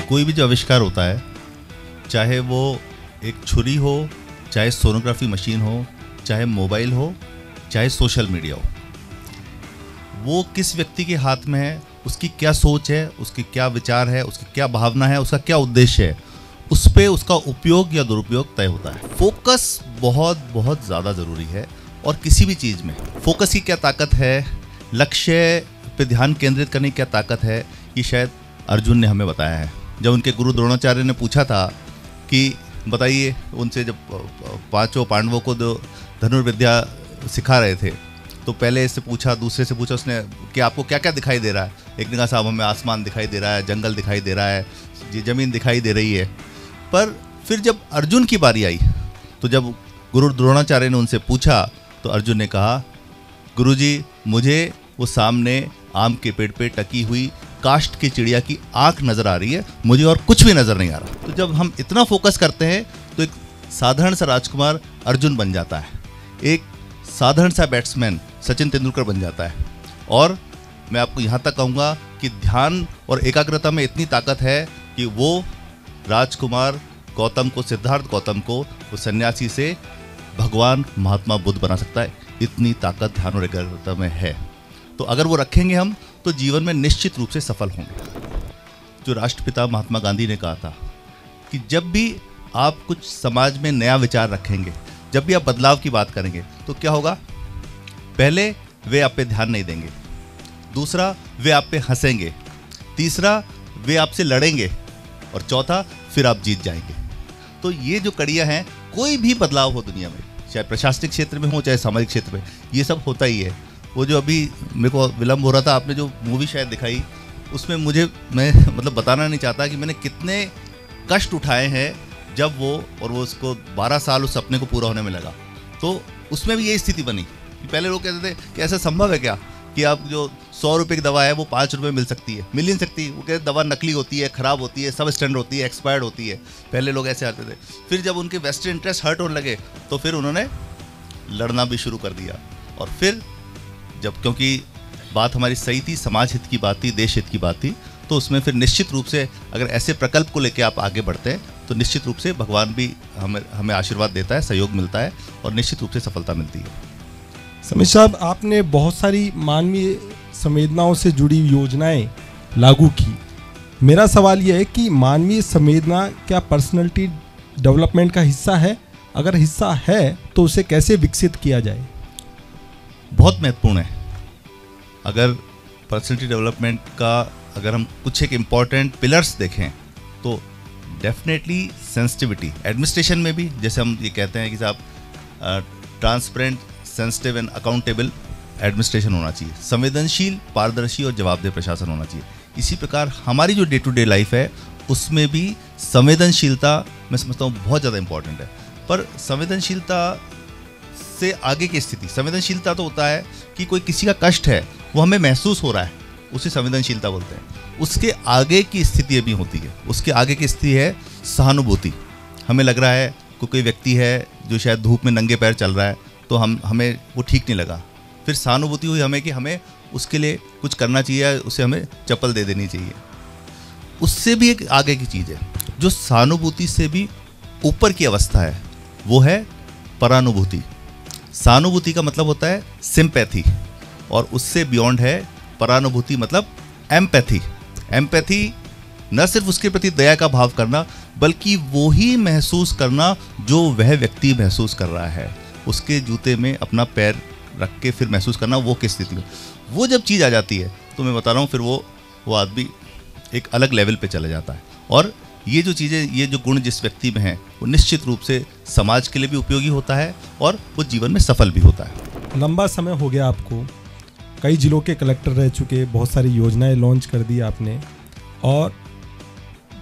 कोई भी जो आविष्कार होता है, चाहे वो एक छुरी हो, चाहे सोनोग्राफी मशीन हो, चाहे मोबाइल हो, चाहे सोशल मीडिया हो, वो किस व्यक्ति के हाथ में है, उसकी क्या सोच है, उसकी क्या विचार है, उसकी क्या भावना है, उसका क्या उद्देश्य है, उस पे उसका उपयोग या दुरुपयोग तय होता है। फोकस बहुत बहुत ज़्यादा ज़रूरी है। और किसी भी चीज़ में फोकस की क्या ताकत है, लक्ष्य पे ध्यान केंद्रित करने की क्या ताकत है, ये शायद अर्जुन ने हमें बताया है। जब उनके गुरु द्रोणाचार्य ने पूछा था कि बताइए, उनसे जब पांचों पांडवों को धनुर्विद्या सिखा रहे थे, तो पहले इससे पूछा, दूसरे से पूछा उसने कि आपको क्या क्या दिखाई दे रहा है। एक ने कहा साहब हमें आसमान दिखाई दे रहा है, जंगल दिखाई दे रहा है, ये ज़मीन दिखाई दे रही है। पर फिर जब अर्जुन की बारी आई, तो जब गुरु द्रोणाचार्य ने उनसे पूछा, तो अर्जुन ने कहा, गुरुजी मुझे वो सामने आम के पेड़ पे टकी हुई काष्ठ की चिड़िया की आंख नज़र आ रही है, मुझे और कुछ भी नज़र नहीं आ रहा। तो जब हम इतना फोकस करते हैं तो एक साधारण सा राजकुमार अर्जुन बन जाता है, एक साधारण सा बैट्समैन सचिन तेंदुलकर बन जाता है। और मैं आपको यहाँ तक कहूँगा कि ध्यान और एकाग्रता में इतनी ताकत है कि वो राजकुमार गौतम को, सिद्धार्थ गौतम को, वो सन्यासी से भगवान महात्मा बुद्ध बना सकता है। इतनी ताकत ध्यान और एकाग्रता में है। तो अगर वो रखेंगे हम, तो जीवन में निश्चित रूप से सफल होंगे। जो राष्ट्रपिता महात्मा गांधी ने कहा था कि जब भी आप कुछ समाज में नया विचार रखेंगे, जब भी आप बदलाव की बात करेंगे, तो क्या होगा? पहले वे आप पे ध्यान नहीं देंगे, दूसरा वे आप पे हंसेंगे, तीसरा वे आपसे लड़ेंगे, और चौथा फिर आप जीत जाएंगे। तो ये जो कड़ियाँ हैं, कोई भी बदलाव हो दुनिया में, चाहे प्रशासनिक क्षेत्र में हो, चाहे सामाजिक क्षेत्र में, ये सब होता ही है। वो जो अभी मेरे को विलम्ब हो रहा था, आपने जो मूवी शायद दिखाई, उसमें मैं मतलब बताना नहीं चाहता कि मैंने कितने कष्ट उठाए हैं जब वो उसको 12 साल उस सपने को पूरा होने में लगा। तो उसमें भी यही स्थिति बनी कि पहले लोग कहते थे कि ऐसा संभव है क्या कि आप जो 100 रुपये की दवा है वो 5 रुपये मिल सकती है, मिल नहीं सकती। वो कहते दवा नकली होती है, ख़राब होती है, सब स्टैंडर्ड होती है, एक्सपायर्ड होती है। पहले लोग ऐसे आते थे। फिर जब उनके वेस्टेड इंटरेस्ट हर्ट होने लगे, तो फिर उन्होंने लड़ना भी शुरू कर दिया। और फिर जब, क्योंकि बात हमारी सही थी, समाज हित की बात थी, देश हित की बात थी, तो उसमें फिर निश्चित रूप से अगर ऐसे प्रकल्प को लेकर आप आगे बढ़ते हैं, तो निश्चित रूप से भगवान भी हमें आशीर्वाद देता है, सहयोग मिलता है, और निश्चित रूप से सफलता मिलती है। समीर साहब, आपने बहुत सारी मानवीय संवेदनाओं से जुड़ी योजनाएं लागू की। मेरा सवाल यह है कि मानवीय संवेदना क्या पर्सनैलिटी डेवलपमेंट का हिस्सा है? अगर हिस्सा है तो उसे कैसे विकसित किया जाए? बहुत महत्वपूर्ण है। अगर पर्सनैलिटी डेवलपमेंट का अगर हम कुछ एक इम्पॉर्टेंट पिलर्स देखें, तो डेफिनेटली सेंसिटिविटी, एडमिनिस्ट्रेशन में भी जैसे हम ये कहते हैं कि साहब transparent, sensitive and accountable administration होना चाहिए, संवेदनशील, पारदर्शी और जवाबदेह प्रशासन होना चाहिए। इसी प्रकार हमारी जो डे टू डे लाइफ है, उसमें भी संवेदनशीलता मैं समझता हूँ बहुत ज़्यादा इंपॉर्टेंट है। पर संवेदनशीलता से आगे की स्थिति, संवेदनशीलता तो होता है कि कोई किसी का कष्ट है, वो हमें महसूस हो रहा है, उसे संवेदनशीलता बोलते हैं। उसके आगे की स्थिति भी होती है, उसके आगे की स्थिति है सहानुभूति। हमें लग रहा है कोई व्यक्ति है जो शायद धूप में नंगे पैर चल रहा है, तो हमें वो ठीक नहीं लगा। फिर सहानुभूति हुई हमें कि हमें उसके लिए कुछ करना चाहिए, उसे हमें चप्पल दे देनी चाहिए। उससे भी एक आगे की चीज़ है जो सहानुभूति से भी ऊपर की अवस्था है, वो है परानुभूति। सहानुभूति का मतलब होता है सिंपैथी, और उससे बियॉन्ड है परानुभूति, मतलब एम्पैथी। एम्पैथी न सिर्फ उसके प्रति दया का भाव करना, बल्कि वो ही महसूस करना जो वह व्यक्ति महसूस कर रहा है। उसके जूते में अपना पैर रख के फिर महसूस करना, वो किस स्थिति में। वो जब चीज़ आ जाती है, तो मैं बता रहा हूँ, फिर वो आदमी एक अलग लेवल पे चला जाता है। और ये जो चीज़ें, ये जो गुण जिस व्यक्ति में हैं, वो निश्चित रूप से समाज के लिए भी उपयोगी होता है और वो जीवन में सफल भी होता है। लंबा समय हो गया आपको, कई जिलों के कलेक्टर रह चुके, बहुत सारी योजनाएं लॉन्च कर दी आपने, और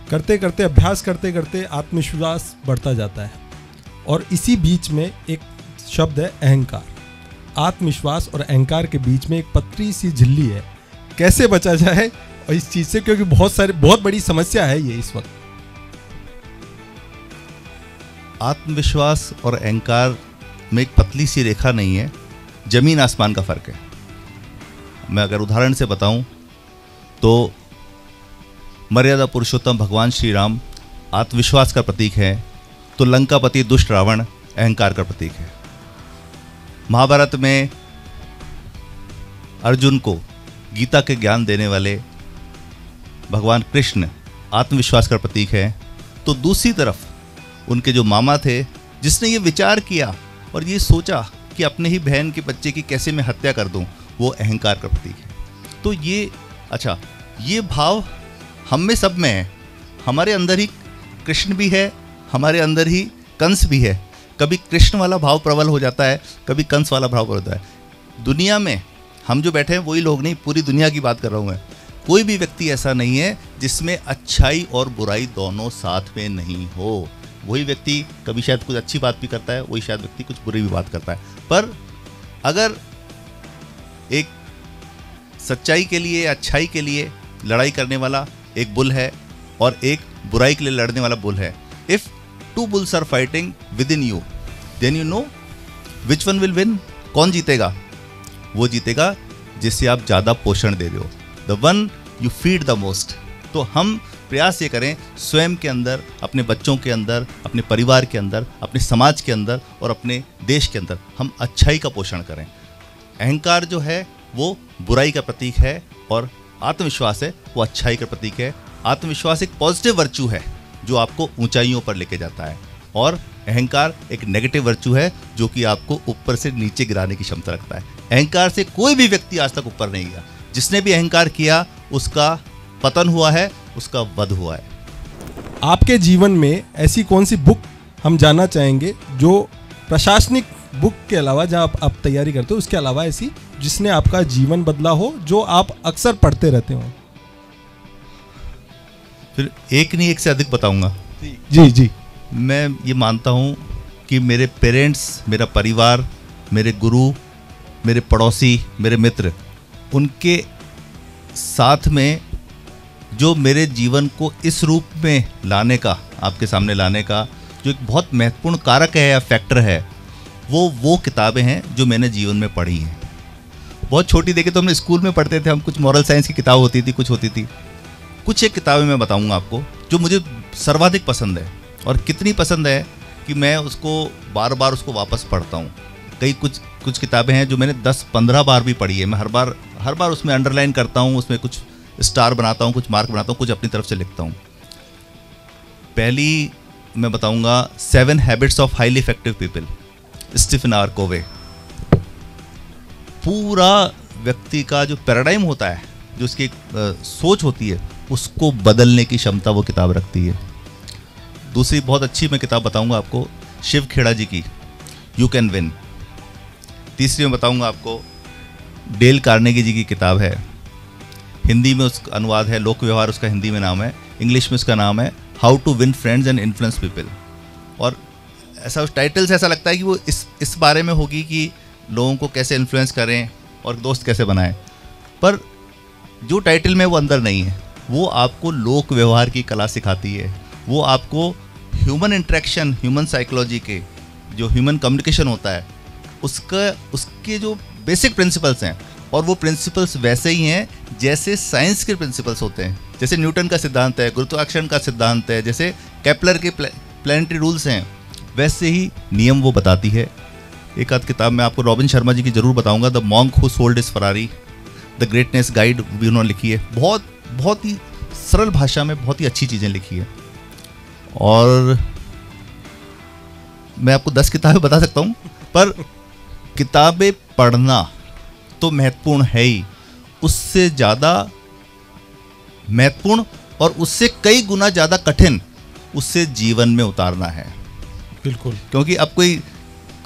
करते करते, अभ्यास करते करते आत्मविश्वास बढ़ता जाता है। और इसी बीच में एक शब्द है अहंकार। आत्मविश्वास और अहंकार के बीच में एक पतली सी झिल्ली है। कैसे बचा जाए और इस चीज़ से, क्योंकि बहुत बड़ी समस्या है ये इस वक्त। आत्मविश्वास और अहंकार में एक पतली सी रेखा नहीं है, जमीन आसमान का फर्क है। मैं अगर उदाहरण से बताऊं, तो मर्यादा पुरुषोत्तम भगवान श्री राम आत्मविश्वास का प्रतीक है, तो लंकापति दुष्ट रावण अहंकार का प्रतीक है। महाभारत में अर्जुन को गीता के ज्ञान देने वाले भगवान कृष्ण आत्मविश्वास का प्रतीक है, तो दूसरी तरफ उनके जो मामा थे, जिसने ये विचार किया और ये सोचा कि अपने ही बहन के बच्चे की कैसे मैं हत्या कर दूं, वो अहंकार का प्रतीक है। तो ये भाव हम में सब में है। हमारे अंदर ही कृष्ण भी है, हमारे अंदर ही कंस भी है। कभी कृष्ण वाला भाव प्रबल हो जाता है, कभी कंस वाला भाव प्रबल होता है। दुनिया में हम जो बैठे हैं वही लोग नहीं, पूरी दुनिया की बात कर रहा हूँ मैं। कोई भी व्यक्ति ऐसा नहीं है जिसमें अच्छाई और बुराई दोनों साथ में नहीं हो। वही व्यक्ति कभी शायद कुछ अच्छी बात भी करता है, वही शायद व्यक्ति कुछ बुरी भी बात करता है। पर अगर एक सच्चाई के लिए, अच्छाई के लिए लड़ाई करने वाला एक बुल है और एक बुराई के लिए लड़ने वाला बुल है, if two bulls are fighting within you, then you know which one will win. कौन जीतेगा? वो जीतेगा जिससे आप ज़्यादा पोषण दे रहे हो, the one you feed the most. तो हम प्रयास ये करें स्वयं के अंदर, अपने बच्चों के अंदर, अपने परिवार के अंदर, अपने समाज के अंदर और अपने देश के अंदर हम अच्छाई का पोषण करें। अहंकार जो है वो बुराई का प्रतीक है और आत्मविश्वास है वो अच्छाई का प्रतीक है। आत्मविश्वास एक पॉजिटिव वर्चू है जो आपको ऊंचाइयों पर लेके जाता है, और अहंकार एक नेगेटिव वर्चू है जो कि आपको ऊपर से नीचे गिराने की क्षमता रखता है। अहंकार से कोई भी व्यक्ति आज तक ऊपर नहीं गया। जिसने भी अहंकार किया उसका पतन हुआ है, उसका वध हुआ है। आपके जीवन में ऐसी कौन सी बुक हम जानना चाहेंगे जो प्रशासनिक बुक के अलावा, जहाँ आप तैयारी करते हो उसके अलावा, ऐसी जिसने आपका जीवन बदला हो, जो आप अक्सर पढ़ते रहते हो? फिर एक नहीं, एक से अधिक बताऊंगा। जी। मैं ये मानता हूँ कि मेरे पेरेंट्स, मेरा परिवार, मेरे गुरु, मेरे पड़ोसी, मेरे मित्र, उनके साथ में जो मेरे जीवन को इस रूप में लाने का, आपके सामने लाने का जो एक बहुत महत्वपूर्ण कारक है या फैक्टर है, वो किताबें हैं जो मैंने जीवन में पढ़ी हैं। बहुत छोटी देखे तो हमने स्कूल में पढ़ते थे, हम कुछ मॉरल साइंस की किताब होती थी, कुछ होती थी। कुछ एक किताबें मैं बताऊंगा आपको जो मुझे सर्वाधिक पसंद है, और कितनी पसंद है कि मैं उसको बार बार उसको वापस पढ़ता हूँ। कुछ किताबें हैं जो मैंने 10-15 बार भी पढ़ी है। मैं हर बार उसमें अंडरलाइन करता हूँ, उसमें कुछ स्टार बनाता हूँ, कुछ मार्क बनाता हूँ, कुछ अपनी तरफ से लिखता हूँ। पहली मैं बताऊँगा 7 habits of highly effective people, Stephen R Covey. पूरा व्यक्ति का जो पैराडाइम होता है, जो उसकी सोच होती है, उसको बदलने की क्षमता वो किताब रखती है। दूसरी बहुत अच्छी मैं किताब बताऊंगा आपको, शिव खेड़ा जी की यू कैन विन। तीसरी मैं बताऊंगा आपको डेल कार्नेगी जी की किताब है, हिंदी में उसका अनुवाद है लोक व्यवहार, उसका हिंदी में नाम है, इंग्लिश में उसका नाम है how to win friends and influence people. और ऐसा टाइटल से ऐसा लगता है कि वो इस बारे में होगी कि लोगों को कैसे इन्फ्लुएंस करें और दोस्त कैसे बनाएं, पर जो टाइटल में वो अंदर नहीं है। वो आपको लोक व्यवहार की कला सिखाती है, वो आपको ह्यूमन इंटरेक्शन, ह्यूमन साइकोलॉजी के जो ह्यूमन कम्युनिकेशन होता है उसके जो बेसिक प्रिंसिपल्स हैं, और वो प्रिंसिपल्स वैसे ही हैं जैसे साइंस के प्रिंसिपल्स होते हैं। जैसे न्यूटन का सिद्धांत है, गुरुत्वाकर्षण का सिद्धांत है, जैसे केपलर के प्लैनेटरी रूल्स हैं, वैसे ही नियम वो बताती है। एक आध किताब मैं आपको रॉबिन शर्मा जी की जरूर बताऊंगा, the monk who sold his Ferrari, the greatness guide भी उन्होंने लिखी है। बहुत ही सरल भाषा में बहुत ही अच्छी चीज़ें लिखी है। और मैं आपको 10 किताबें बता सकता हूँ, पर किताबें पढ़ना तो महत्वपूर्ण है ही, उससे ज़्यादा महत्वपूर्ण और उससे कई गुना ज़्यादा कठिन उससे जीवन में उतारना है। बिल्कुल, क्योंकि अब कोई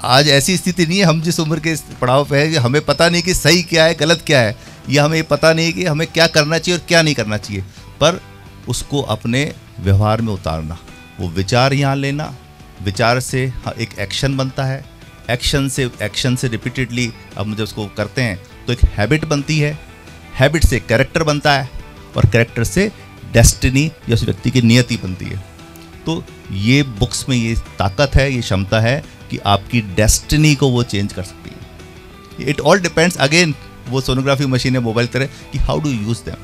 आज ऐसी स्थिति नहीं है, हम जिस उम्र के पड़ाव पे है कि हमें पता नहीं कि सही क्या है गलत क्या है, या हमें पता नहीं कि हमें क्या करना चाहिए और क्या नहीं करना चाहिए, पर उसको अपने व्यवहार में उतारना, वो विचार यहाँ लेना, विचार से एक एक्शन बनता है, एक्शन से रिपीटेडली अब मुझे उसको करते हैं तो एक हैबिट बनती है, हैबिट से कैरेक्टर बनता है, और कैरेक्टर से डेस्टिनी या उस व्यक्ति की नियति बनती है। तो ये बुक्स में ये ताकत है, ये क्षमता है कि आपकी डेस्टिनी को वो चेंज कर सकती है। इट ऑल डिपेंड्स अगेन, वो सोनोग्राफी मशीन है, मोबाइल तरह कि हाउ डू यूज़ देम।